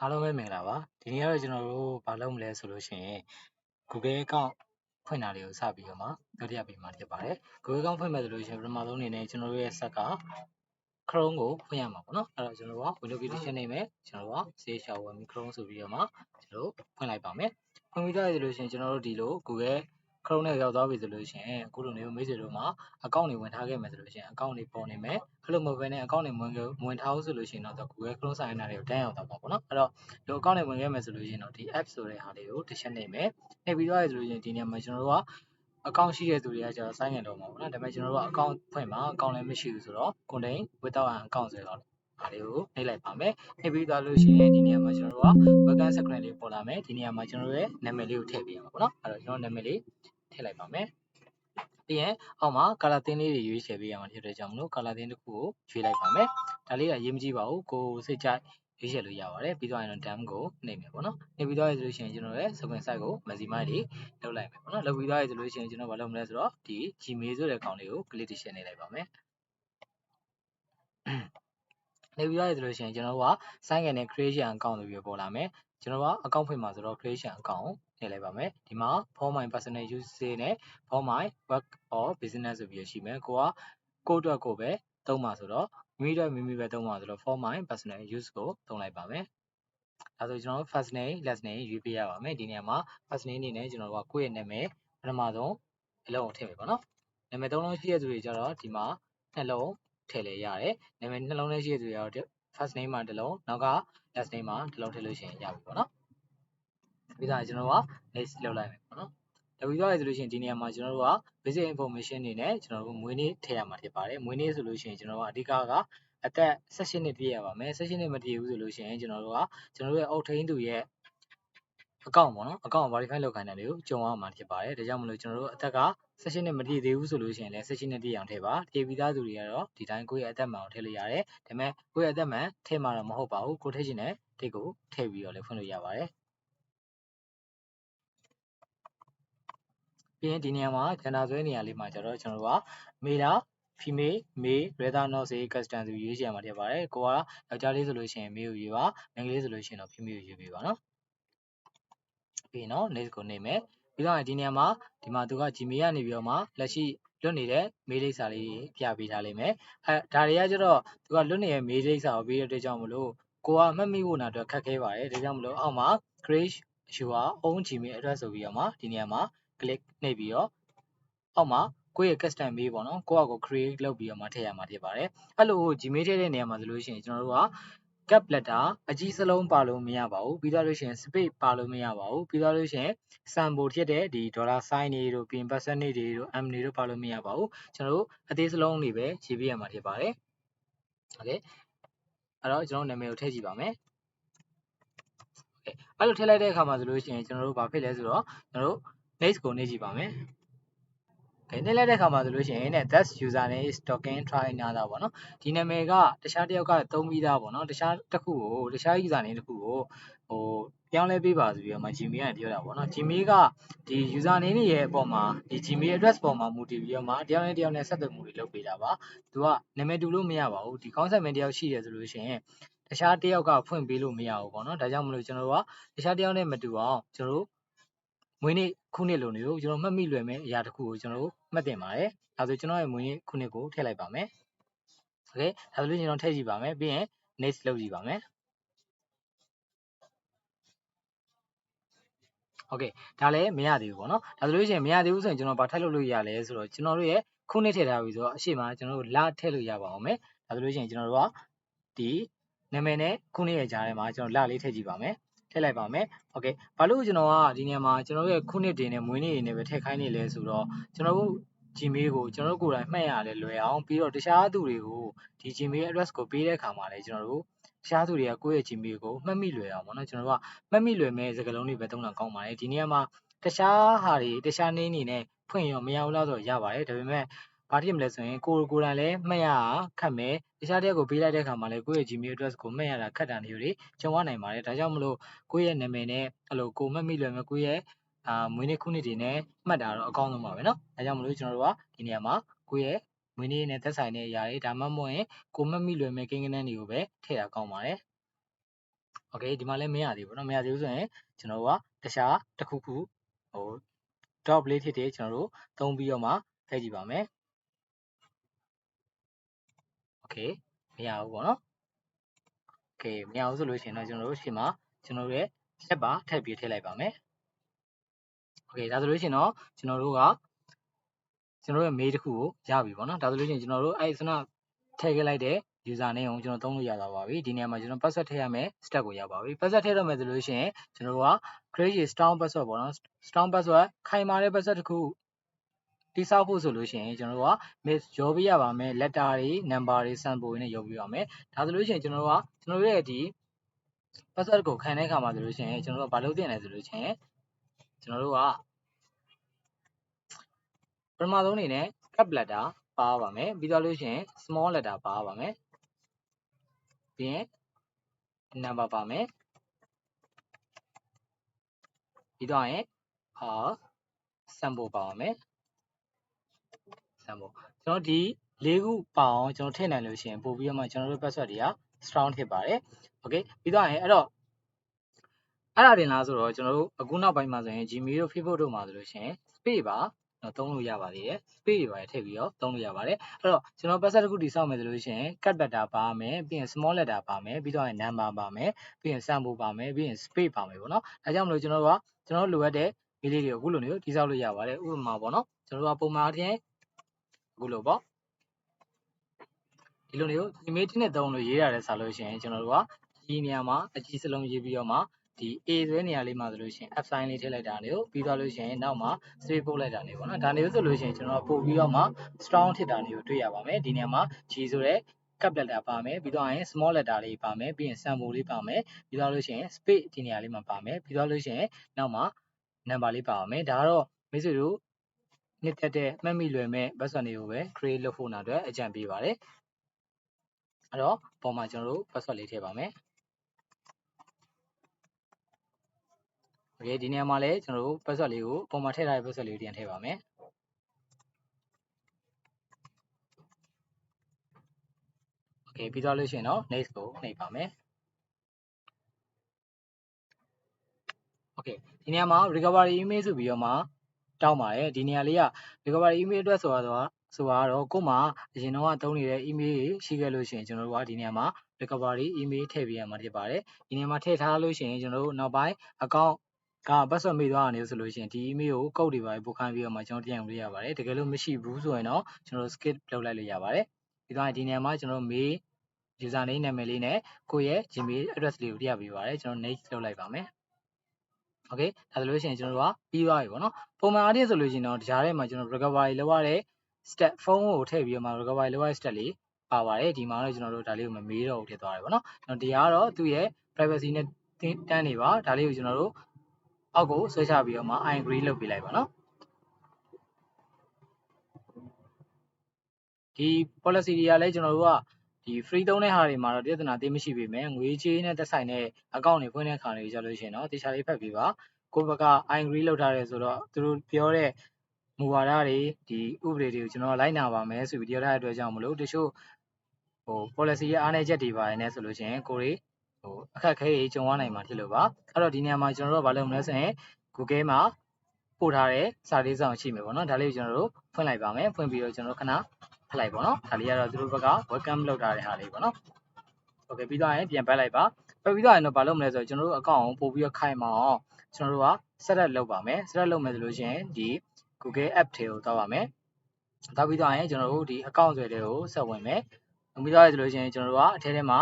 အားလုံးပဲမင်္ဂလာပါဒီနေ့ကတော့ကျွန်တော်တို့ဘာလုပ်မလဲဆိုလို့ရှိရင် Google account ဖွင့်တာလေးကိုစပြီးတော့မှဒုတိယပေမှာဖြစ်ပါတယ် Google account ဖွင့်မယ်ဆိုလို့ရှိရင်ပထမဆုံးအနေနဲ့ကျွန်တော်တို့ရဲ့ဆက်က Chrome ကိုဖွင့်ရမှာပေါ့နော်အဲ့တော့ကျွန်တော်တို့က Windows application နေမယ်ကျွန်တော်တို့က CH1 Chrome ဆိုပြီးတော့မှကျွန်တော်တို့ဖွင့်လိုက်ပါမယ်ဖွင့်ပြီးသွားပြီဆိုလို့ရှိရင်ကျွန်တော်တို့ဒီလို Google Chrome နဲ့ရောက်သွားပြီဆိုလို့ရှိရင်အခုလိုမျိုးမိတ်ဆွေတို့မှာ account တွေဝင်ထားခဲ့မယ်ဆိုလို့ရှိရင် account တွေပေါ်နေမယ်အဲ့လိုမဟုတ်ဘဲနဲ့ account တွေဝင်ထားအောင်ဆိုလို့ရှိရင်တော့ Google Chrome စာမျက်နှာတွေကိုတန်းရောက်သွားပါပေါ့နော်အဲ့တော့ဒီ account တွေဝင်ခဲ့မယ်ဆိုလို့ရှိရင်တော့ဒီ app ဆိုတဲ့ဟာလေးကိုတစ်ချက်နေမယ်နှိပ်ပြီးသွားပြီဆိုလို့ရှိရင်ဒီနေရာမှာကျွန်တော်တို့က account ရှိတဲ့သူတွေကကျတော့ sign in လုပ်မှာပေါ့နော်ဒါပေမဲ့ကျွန်တော်တို့က account ဖွင့်မှာ account လည်းမရှိဘူးဆိုတော့ contain without an account ဆိုတော့ဒါလေးကိုနှိပ်လိုက်ပါမယ်နှိပ်ပြီးသွားလို့ရှိရင်ဒီနေရာမှာကျွန်တော်တို့က welcome screen လေးပေါ်လာမယ်ဒီနေရာမှာကျွန်တော်တို့ရဲ့နာမည်လေးကိုထည့်ပေးရမှာပေါ့နော်အဲ့တော့ကျွန်တော်နာမည်လေးထည့်လိုက်ပါမယ်ပြီးရင်အောက်မှာ color theme လေးတွေရွေးချယ်ပေးရမှာဖြစ်တဲ့ကြောင့်မလို့ color theme တစ်ခုကိုရွေးလိုက်ပါမယ်ဒါလေးကရေးမကြည့်ပါဘူးကိုစိတ်ကြိုက်ရွေးချယ်လို့ရပါတယ်ပြီးတော့ရင်တော့ dam ကိုနှိပ်မယ်ပေါ့နော်နှိပ်ပြီးသွားပြီဆိုလို့ရှိရင်ကျွန်တော်ရဲ့ sequence site ကို maximize တွေလုပ်လိုက်မယ်ပေါ့နော်လုပ်ပြီးသွားပြီဆိုလို့ရှိရင်ကျွန်တော်ဘာလုပ်မလဲဆိုတော့ဒီ Gmail ဆိုတဲ့ကောင်လေးကို click တစ်ချက်နှိပ်လိုက်ပါမယ်နေပြီးသွားပြီဆိုလို့ရှိရင်ကျွန်တော်တို့က sign in နဲ့ creation account ဆိုပြီးပေါ်လာမယ်ကျွန်တော်က account ဖွင့်မှာဆိုတော့ creation account ကိုထည့်လိုက်ပါမယ်ဒီမှာ for my personal use နဲ့ for my work or business ဆိုပြီးရှိမယ်ကိုကကိုယ့်အတွက်ကိုပဲသုံးပါဆိုတော့မိမိတို့မိမိပဲသုံးပါဆိုတော့ for my personal use ကိုသုံးလိုက်ပါမယ်ဒါဆိုကျွန်တော်တို့ first name last name ရွေးပေးရပါမယ်ဒီနေရာမှာ first name အနေနဲ့ကျွန်တော်တို့ကကိုယ့်ရဲ့နာမည်ပထမဆုံးအလုံးကိုထည့်မယ်ပေါ့နော်နာမည်၃လုံးရှိတဲ့သူတွေကျတော့ဒီမှာနှလုံးထည့်လဲရတယ်နာမည်နှလုံးလေးရှိတဲ့သူတွေကတော့ first name မှာတစ်လုံးနောက်က last name မှာတစ်လုံးထည့်လို့ရှိရင်ရပြီပေါ့နော်ပြီးတော့ကျွန်တော်တို့က next လုပ်လိုက်မယ်ပေါ့နော်လုပ်ပြီးသွားပြီဆိုလို့ရှိရင်ဒီနေရာမှာကျွန်တော်တို့က basic information အနေနဲ့ကျွန်တော်တို့မွေးနေ့ထည့်ရမှာဖြစ်ပါတယ်မွေးနေ့ဆိုလို့ရှိရင်ကျွန်တော်တို့ကအဓိကအသက်16နှစ်ပြည့်ရပါမယ်16နှစ်မပြည့်ဘူးဆိုလို့ရှိရင်ကျွန်တော်တို့ရဲ့အုပ်ထိန်းသူရဲ့အကောင့်ပေါ့နော်အကောင့် verify လုပ်ခိုင်းတယ်လို့ကြုံရမှာဖြစ်ပါတယ်ဒါကြောင့်မလို့ကျွန်တော်တို့အသက်က16နှစ်မပြည့်သေးဘူးဆိုလို့ရှိရင်လည်း16နှစ်ပြည့်အောင်ထည့်ပါပြည့်ပြီးသားသူတွေကတော့ဒီတိုင်းကိုယ့်ရဲ့အသက်မှန်ကိုထည့်လို့ရတယ်ဒါပေမဲ့ကိုယ့်ရဲ့အသက်မှန်ထည့်မှာတော့မဟုတ်ပါဘူးကိုထည့်ချင်တဲ့ဒိတ်ကိုထည့်ပြီးတော့လည်းဖွင့်လို့ရပါတယ်ပြီးရင်ဒီနေရာမှာဂျန်ဒါဆွဲနေရာလေးမှာကျတော့ကျွန်တော်တို့ကမေလာ female male rather not say custom ဆိုရွေးချယ်ရမှာဖြစ်ပါတယ်ကိုကယောက်ျားလေးဆိုလို့ရှိရင် male ကိုရွေးပါမိန်းကလေးဆိုလို့ရှိရင်တော့ female ကိုရွေးပေးပါနော်ပြီးရင်တော့ next ကိုနေမယ်ပြီးတော့ဒီနေရာမှာဒီမှာသူက Gmail ကနေပြီးတော့မှလက်ရှိလွတ်နေတဲ့ mail လိပ်စာလေးပြပေးထားလိမ့်မယ်ဒါတွေကကျတော့သူကလွတ်နေတဲ့ mail လိပ်စာကိုပေးတဲ့အတွက်ကြောင့်မလို့ကိုကမှတ်မိဖို့နာအတွက်ခက်ခဲပါတယ်ဒါကြောင့်မလို့အောက်မှာ create your own Gmail address ဆိုပြီးတော့မှဒီနေရာမှာ click နှိပ်ပြီးတော့အောက်မှာကိုယ့်ရဲ့ custom mail ပေါ့နော်ကိုယ့်အကို create လုပ်ပြီးတော့မှထည့်ရမှာဖြစ်ပါတယ်အဲ့လို Gmail ထည့်တဲ့နေရာမှာဆိုလို့ရှိရင်ကျွန်တော်တို့ကcap letter အကြီးစလုံးပါလို့မရပါဘူးပြီးတော့လို့ရှိရင် space ပါလို့မရပါဘူးပြီးတော့လို့ရှိရင် symbol ဖြစ်တဲ့ဒီ dollar sign တွေတို့ပြင် percentage တွေတို့ m တွေတို့ပါလို့မရပါဘူးကျွန်တော်တို့အသေးစလုံးတွေပဲရေးပြရမှာဖြစ်ပါတယ်โอเคအဲ့တော့ကျွန်တော်နာမည်ကိုထည့်ကြည့်ပါမယ်အဲ့လိုထည့်လိုက်တဲ့အခါမှာဆိုလို့ရှိရင်ကျွန်တော်တို့ဘာဖြစ်လဲဆိုတော့ကျွန်တော်တို့ next ကိုနှိပ်ကြည့်ပါမယ်နှိပ်လိုက်တဲ့အခါမှာဆိုလို့ရှိရင် that username is talking try another ပေါ့နော်ဒီနာမည်ကတခြားတစ်ယောက်ကသုံးပြီးသားပေါ့နော်တခြားတစ်ခုကိုတခြား username တစ်ခုကိုပြောင်းလဲပေးပါဆိုပြီးတော့မှ Gmail ကပြောတာပေါ့နော် Gmail ကဒီ username တွေရဲ့အပေါ်မှာဒီ Gmail address ပေါ်မှာမူတည်ပြီးတော့မှတယောက်နဲ့တယောက်နဲ့ဆက်သွယ်မှုတွေလုပ်ပေးတာပါသူကနာမည်တူလို့မရပါဘူးဒီ concept တယောက်ရှိတယ်ဆိုလို့ရှိရင်တခြားတစ်ယောက်ကဖွင့်ပေးလို့မရဘူးပေါ့နော်ဒါကြောင့်မလို့ကျွန်တော်တို့ကတခြားတစ်ယောက်နဲ့မတူအောင်ကျွန်တော်တို့မွေးနေ့ခုနှစ်လိုမျိုးကျွန်တော်မှတ်မိလွယ်မဲ့အရာတစ်ခုကိုကျွန်တော်တို့မှတ်တင်ပါတယ်ဒါဆိုကျွန်တော်ရဲ့မွေးနေ့ခုနှစ်ကိုထည့်လိုက်ပါမယ်โอเคဒါဆိုလို့ကျွန်တော်ထည့်ကြည့်ပါမယ်ပြီးရင် next လုပ်ကြည့်ပါမယ်โอเคဒါလည်းမရသေးဘူးပေါ့နော်ဒါဆိုလို့ရှိရင်မရသေးဘူးဆိုရင်ကျွန်တော်ဘာထည့်လို့ရလဲဆိုတော့ကျွန်တော်တို့ရဲ့ခုနှစ်ထည့်ထားပြီဆိုတော့အရှိမကျွန်တော်တို့လထည့်လို့ရပါအောင်မယ်ဒါဆိုလို့ရှိရင်ကျွန်တော်တို့ကဒီနာမည်နဲ့ခုနှစ်ရဲ့ကြားထဲမှာကျွန်တော်လလေးထည့်ကြည့်ပါမယ်ထည့်လိုက်ပါမယ်โอเคဘာလို့ကျွန်တော်ကဒီနေရာမှာကျွန်တော်တို့ရဲ့ခုနှစ်တင်နဲ့မွေးနေ့တွေနဲ့ပဲထည့်ခိုင်းနေလဲဆိုတော့ကျွန်တော်တို့ Gmail ကိုကျွန်တော်တို့ကိုယ်တိုင်မှတ်ရလဲလွယ်အောင်ပြီးတော့တခြားသူတွေကိုဒီ Gmail address ကိုပေးတဲ့အခါမှာလည်းကျွန်တော်တို့တခြားသူတွေကကိုယ့်ရဲ့ Gmail ကိုမှတ်မိလွယ်အောင်ပေါ့နော်ကျွန်တော်တို့ကမှတ်မိလွယ်မဲ့စကားလုံးတွေပဲသုံးတာကောင်းပါတယ်ဒီနေရာမှာတခြားဟာတွေတခြားနည်းအနေနဲ့ဖွင့်ရောမရဘူးလားဆိုတော့ရပါတယ်ဒါပေမဲ့ဘာဖြစ်မလဲဆိုရင်ကိုယ်တိုင်လည်းမှတ်ရခက်မယ်တခြားတယောက်ကိုပေးလိုက်တဲ့အခါမှာလည်းကိုယ့်ရဲ့ Gmail address ကိုမှတ်ရတာခက်တာမျိုးတွေကြုံရနိုင်ပါတယ်ဒါကြောင့်မလို့ကိုယ့်ရဲ့နာမည်နဲ့အဲ့လိုကိုမှတ်မိလွယ်မဲ့ကိုယ့်ရဲ့မွေးနေ့ခုနှစ်တွေနဲ့မှတ်တာတော့အကောင်းဆုံးပါပဲเนาะဒါကြောင့်မလို့ကျွန်တော်တို့ကဒီနေရာမှာကိုယ့်ရဲ့မွေးနေ့နဲ့သက်ဆိုင်တဲ့အရာတွေဒါမှမဟုတ်ရင်ကိုမှတ်မိလွယ်မဲ့ကိန်းဂဏန်းတွေကိုပဲထည့်တာကောင်းပါတယ် โอเคဒီမှာလည်းမရသေးဘူးเนาะမရသေးဘူးဆိုရင်ကျွန်တော်တို့ကတခြားတစ်ခုခုဟို drop လေးဖြစ်တဲ့ကျွန်တော်တို့သုံးပြီးတော့မှထည့်ကြည့်ပါမယ်โอเคမရဘူးပေါ့เนาะโอเคမရဘူးဆိုလို့ရှိရင်တော့ကျွန်တော်တို့ရှေ့မှာကျွန်တော်တို့ရဲ့လက်ပါထည့်ပြီးထည့်လိုက်ပါမယ်โอเคဒါဆိုလို့ရှိရင်တော့ကျွန်တော်တို့ရဲ့ mail တစ်ခုကိုရပြီပေါ့เนาะဒါဆိုလို့ရှိရင်ကျွန်တော်တို့အဲ့စနထည့်ခဲ့လိုက်တဲ့ user name ကိုကျွန်တော်သုံးလို့ရသွားပါပြီဒီနေရာမှာကျွန်တော် password ထည့်ရမယ် step ကိုရောက်ပါပြီ password ထည့်တော့မယ်ဆိုလို့ရှိရင်ကျွန်တော်တို့က create strong password ပေါ့နော် strong password ခိုင်မာတဲ့ password တစ်ခုတိစောက်ဖို့ဆိုလို့ရှိရင်ကျွန်တော်တို့က miss ရောပေးရပါမယ် letter တွေ number တွေ sample တွေနဲ့ရောပေးပါမယ်ဒါဆိုလို့ရှိရင်ကျွန်တော်တို့ကကျွန်တော်ရဲ့ဒီ password ကိုခံတဲ့အခါမှာဆိုလို့ရှိရင်ကျွန်တော်တို့ကဘာလုပ်သင့်လဲဆိုလို့ရှိရင်ကျွန်တော်တို့ကပထမဆုံးအနေနဲ့ cap letter ပါပါမယ်ပြီးတော့လို့ရှိရင် small letter ပါပါမယ်ပြီးရင် number ပါမယ်ပြီးတော့ရင်sample ပါပါမယ် sample ကျွန်တော်ဒီ၄ခုပါအောင်ကျွန်တော်ထည့်နိုင်လို့ရှိရင်ပို့ပြီးတော့မှကျွန်တော်တို့ password တွေက strong ဖြစ်ပါတယ် okay ပြီးတော့ရင်အဲ့ဒါတင်လားဆိုတော့ကျွန်တော်တို့အခုနောက်ပိုင်းမှာဆိုရင် Gmail တို့ Facebook တို့မှာဆိုလို့ရှိရင် space ပါသုံးလို့ရပါသေးတယ် space တွေပါထည့်ပြီးတော့သုံးလို့ရပါတယ်အဲ့တော့ကျွန်တော် password တစ်ခုတည်ဆောက်မယ်ဆိုလို့ရှိရင် cat letter ပါမယ်ပြီးရင် small letter ပါမယ်ပြီးတော့ရင် number ပါမယ်ပြီးရင် sample ပါမယ်ပြီးရင် space ပါမယ်ပေါ့နော်အဲကြောင့်မလို့ကျွန်တော်တို့လိုအပ်တဲ့ mail လေးတွေကိုအခုလိုမျိုးတည်ဆောက်လို့ရပါတယ်ဥပမာပေါ့နော်ကျွန်တော်တို့ကပုံမှန်အားဖြင့်အခုလိုပေါ့ဒီလိုမျိုး email တစ်နဲ့သုံးလို့ရေးရတယ်ဆိုလို့ရှိရင်ကျွန်တော်တို့ကဒီနေရာမှာအကြီးစလုံးရေးပြီးတော့မှဒီ A ဆွဲနေရာလေးမှာဆိုလို့ရှိရင် F sign လေးထည့်လိုက်တာမျိုးပြီးသွားလို့ရှိရင်နောက်မှာ space ပို့လိုက်တာမျိုးပေါ့နော်ဒါမျိုးဆိုလို့ရှိရင်ကျွန်တော်ပို့ပြီးတော့မှ strong ဖြစ်တာမျိုးတွေ့ရပါမယ်ဒီနေရာမှာ G ဆိုတဲ့ cap letter ပါမယ်ပြီးတော့ရင် small letter လေးပါမယ်ပြီးရင် sample လေးပါမယ်ပြီးသွားလို့ရှိရင် space ဒီနေရာလေးမှာပါမယ်ပြီးသွားလို့ရှိရင်နောက်မှာ number လေးပါပါမယ်ဒါကတော့မိတ်ဆွေတို့နှစ်သက်တဲ့မှတ်မိလွယ်မဲ့ password တွေကိုပဲ create လုပ်ဖို့အတွက်အကြံပေးပါတယ်အဲ့တော့ပုံမှန်ကျွန်တော်တို့ password လေးထည့်ပါမယ်โอเคဒီနေရာမှာလည်းကျွန်တော်တို့ password လေးကိုပုံမှန်ထည့်ထားတဲ့ password လေးကိုပြန်ထည့်ပါမယ်โอเคပြီးသွားလို့ရှိရင်တော့ next ကိုနှိပ်ပါမယ်โอเคဒီနေရာမှာ recovery email ဆိုပြီးတော့မှတောင်းပါတယ်ဒီနေရာလေးက recovery email အတွက်ဆိုတာတော့ကို့မှာအရင်တော့သုံးနေတဲ့ email တွေရှိခဲ့လို့ရှိရင်ကျွန်တော်တို့ကဒီနေရာမှာ recovery email ထည့်ပေးရမှာဖြစ်ပါတယ်ဒီနေရာမှာထည့်ထားလို့ရှိရင်ကျွန်တော်တို့နောက်ပိုင်း account က password မေ့သွားတာမျိုးဆိုလို့ရှိရင်ဒီ email ကို code တွေပါပို့ခိုင်းပြီးတော့မှကျွန်တော်ပြန်ယူလို့ရပါတယ်တကယ်လို့မရှိဘူးဆိုရင်တော့ကျွန်တော်တို့ skip လုပ်လိုက်လို့ရပါတယ်ပြီးတော့ဒီနေရာမှာကျွန်တော်တို့ mail user name နာမည်လေးနဲ့ကိုယ့်ရဲ့ Gmail address လေးကိုပြပေးပါတယ်ကျွန်တော် next လုပ်လိုက်ပါမယ်โอเคဒါဆိုလို့ရှိရင်ကျွန်တော်တို့ကပြီးသွားပြီပေါ့နော်ပုံမှန်အားဖြင့်ဆိုလို့ရှိရင်တော့ကြားထဲမှာကျွန်တော် recovery လုပ်ရတဲ့ step ဖုန်းကိုထည့်ပြီးတော့မှ recovery လုပ်ရတဲ့ step လေးပါပါတယ်ဒီမှာတော့ကျွန်တော်တို့ဒါလေးကိုမမေးတော့ဘူးထည့်သွားတယ်ပေါ့နော်ကျွန်တော်ဒီကတော့သူ့ရဲ့ privacy နဲ့တန်းနေပါဒါလေးကိုကျွန်တော်တို့အောက်ကိုဆွဲချပြီးတော့မှ I agree လုပ်ပေးလိုက်ပါနော်ဒီ policy တွေကလည်းကျွန်တော်တို့ကဒီ free သုံးတဲ့ဟာတွေမှာတော့ပြဿနာသိမရှိပေမဲ့ငွေကြေးနဲ့သက်ဆိုင်တဲ့ account တွေဖွင့်တဲ့အခါတွေကြလို့ရှိရင်တော့တခြားလေးဖတ်ပြီးပါကိုယ့်ဘက်က I agree လုပ်ထားတယ်ဆိုတော့သူတို့ပြောတဲ့မူဝါဒတွေဒီဥပဒေတွေကိုကျွန်တော်လိုက်နာပါမယ်ဆိုပြီးပြောထားတဲ့အတွက်ကြောင့်မလို့တချို့policy ရဲ့အားနည်းချက်တွေပါတယ်နဲ့ဆိုလို့ရှိရင်ကိုယ်တွေအခက်အခဲတွေကြုံရနိုင်မှာဖြစ်လို့ပါအဲ့တော့ဒီနေရာမှာကျွန်တော်တို့ကဘာလုပ်မလဲဆိုရင် Google မှာပို့ထားတဲ့စာလေးစောင်ရှိမယ်ပေါ့နော်ဒါလေးကိုကျွန်တော်တို့ဖွင့်လိုက်ပါမယ်ဖွင့်ပြီးတော့ကျွန်တော်ခဏဖတ်လိုက်ပေါ့နော်ဒါလေးကတော့သူတို့ဘက်က welcome လုပ်ထားတဲ့ဟာလေးပေါ့နော်โอเคပြီးတော့ရင်ပြန်ပတ်လိုက်ပါပတ်ပြီးတော့ရင်တော့ဘာလုပ်မလဲဆိုတော့ကျွန်တော်တို့ account ကိုပို့ပြီးတော့ခိုင်မအောင်ကျွန်တော်တို့က setup လုပ်ပါမယ် setup လုပ်မယ်ဆိုလို့ရှိရင်ဒီ Google app ထဲကိုသွားပါမယ်သွားပြီးတော့ရင်ကျွန်တော်တို့ဒီ account ဆွဲတဲ့ကိုဆက်ဝင်မယ်ပြီးတော့ဆိုလို့ရှိရင်ကျွန်တော်တို့ကအထဲထဲမှာ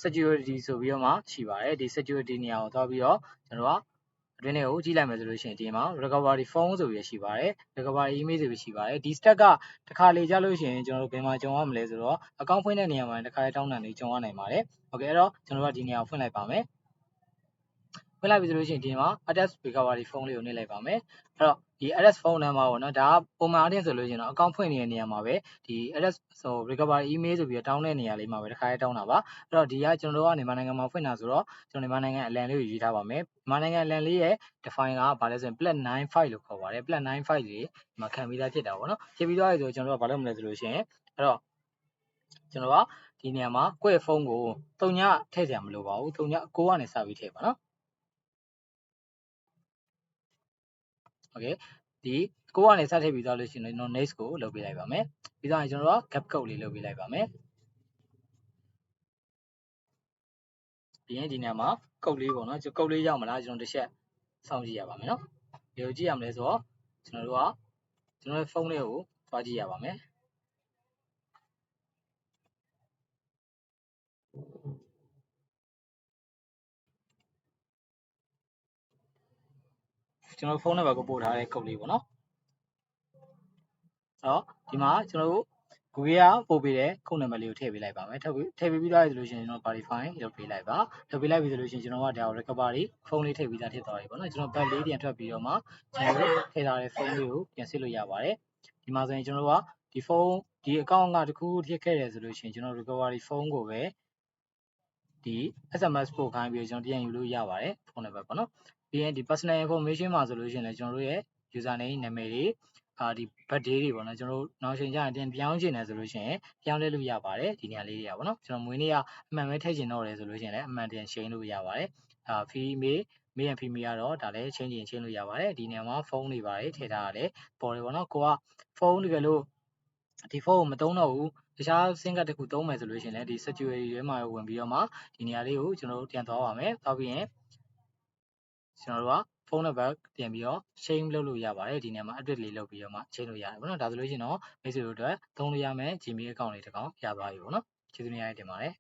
security ဆိုပြီးတော့မှရှိပါတယ်ဒီ security နေရာကိုသွားပြီးတော့ကျွန်တော်တို့ကအတွင်းထဲကိုကြည့်လိုက်မယ်ဆိုလို့ရှိရင်ဒီမှာ recovery phone ဆိုပြီးရှိပါတယ် recovery email ဆိုပြီးရှိပါတယ်ဒီ step ကတစ်ခါလေကြလို့ရှိရင်ကျွန်တော်တို့ဘယ်မှာကြုံရမလဲဆိုတော့ account ဖွင့်တဲ့နေရာမှာတစ်ခါလေတောင်းတာနေကြုံရနိုင်ပါတယ်โอเคအဲ့တော့ကျွန်တော်တို့ကဒီနေရာကိုဖွင့်လိုက်ပါမယ်ဖွင့်လိုက်ပြီဆိုလို့ရှိရင်ဒီမှာ attach recovery phone လေးကိုနှိပ်လိုက်ပါမယ်အဲ့တော့ဒီ address phone number ပေါ့နော်ဒါကပုံမှန်အားဖြင့်ဆိုလို့ရှိရင်တော့ account ဖွင့်နေတဲ့နေရာမှာပဲဒီ address recovery email ဆိုပြီးတော့တောင်းတဲ့နေရာလေးမှာပဲတစ်ခါလေတောင်းတာပါအဲ့တော့ဒီကကျွန်တော်တို့ကမြန်မာနိုင်ငံမှာဖွင့်တာဆိုတော့ကျွန်တော်မြန်မာနိုင်ငံအလံလေးကိုရေးထားပါမယ်မြန်မာနိုင်ငံအလံလေးရဲ့ define ကဘာလဲဆိုရင် +95 လို့ခေါ်ပါတယ် +95 ကြီးဒီမှာခံပြီးသားဖြစ်တာပေါ့နော်ဖြစ်ပြီးသွားပြီဆိုကျွန်တော်တို့ကဘာလုပ်မလဲဆိုလို့ရှိရင်အဲ့တော့ ကျွန်တော်ကဒီနေရာမှာကိုယ့်ရဲ့ဖုန်းကို3ညထည့်စရာမလိုပါဘူး3ည9ကနေစပြီးထည့်ပါနော်โอเคဒီ9ကနေစထည့်ပြီးသွားလို့ရှိရင်ကျွန်တော် next ကိုလုပ်ပေးလိုက်ပါမယ်ပြီးတော့ကျွန်တော်က gap code လေးလုပ်ပေးလိုက်ပါမယ်ပြီးရင်ဒီနေရာမှာကုတ်လေးပေါ့နော်ကုတ်လေးရောက်မလားကျွန်တော်တစ်ချက်စောင့်ကြည့်ရပါမယ်နော်ဘယ်လိုကြည့်ရမလဲဆိုတော့ကျွန်တော်တို့ကကျွန်တော်ရဲ့ဖုန်းလေးကိုသွားကြည့်ရပါမယ်ကျွန်တော်ဖုန်းနံပါတ်ကိုပို့ထားတဲ့ကုတ်လေးပေါ့နော်အဲ့တော့ဒီမှာကျွန်တော်တို့ Google ကပို့ပေးတဲ့ကုတ်နံပါတ်လေးကိုထည့်ပေးလိုက်ပါမယ်ထည့်ပေးပြီးသွားပြီဆိုလို့ရှိရင်ကျွန်တော် verify လုပ်ပေးလိုက်ပါလုပ်ပေးလိုက်ပြီဆိုလို့ရှိရင်ကျွန်တော်ကဒါကို recovery ဖုန်းလေးထည့်ပြီးသားထည့်သွားပြီပေါ့နော်ကျွန်တော် back လေးပြန်ထွက်ပြီးတော့မှကျွန်တော်တို့ထည့်ထားတဲ့ဖုန်းလေးကိုပြန်စစ်လို့ရပါတယ်ဒီမှာဆိုရင်ကျွန်တော်တို့ကဒီဖုန်းဒီ account ကတခုထည့်ခဲ့တယ်ဆိုလို့ရှိရင်ကျွန်တော် recovery ဖုန်းကိုပဲဒီ SMS ပို့ခိုင်းပြီးကျွန်တော်ပြန်ယူလို့ရပါတယ်ဖုန်းနံပါတ်ပေါ့နော်ပြီးရင်ဒီ personal information မှာဆိုလို့ရှိရင်လည်းကျွန်တော်တို့ရဲ့ user name နာမည်တွေဒီ birthday တွေပေါ့နော်ကျွန်တော်တို့နောက်ချိန်ကျရင်ပြန်ပြောင်းချင်တယ်ဆိုလို့ရှိရင်ပြောင်းလဲလို့ရပါတယ်ဒီနေရာလေးတွေကပေါ့နော်ကျွန်တော်မွေးနေ့ကအမှန်ပဲထည့်ချင်တော့တယ်ဆိုလို့ရှိရင်လည်းအမှန်တင်ချိန်လို့ရပါတယ်female မေးရင် female ကတော့ဒါလည်းချိန်လို့ရပါတယ်ဒီနေရာမှာဖုန်းတွေပါတယ်ထည့်ထားရတယ်ပေါ်တယ်ပေါ့နော်ကိုကဖုန်းတကယ်လို့ဒီဖုန်းကိုမသုံးတော့ဘူးတခြား SIM ကတ်တစ်ခုသုံးမယ်ဆိုလို့ရှိရင်လည်းဒီ security ထဲမှာဝင်ပြီးတော့မှဒီနေရာလေးကိုကျွန်တော်တို့ပြန်သွားပါမယ်သွားပြီးရင်ကျွန်တော်တို့ကဖုန်းနံပါတ်ပြန်ပြီးတော့ change လုပ်လို့ရပါတယ်ဒီနေရာမှာ update လေးလုပ်ပြီးတော့မှ change လို့ရတယ်ပေါ့နော်ဒါဆိုလို့ရှိရင်တော့မိတ်ဆွေတို့အတွက်သုံးလို့ရမယ် Gmail account လေးတစ်ကောင်ရသွားပြီပေါ့နော်ကျေးဇူးများတင်ပါတယ်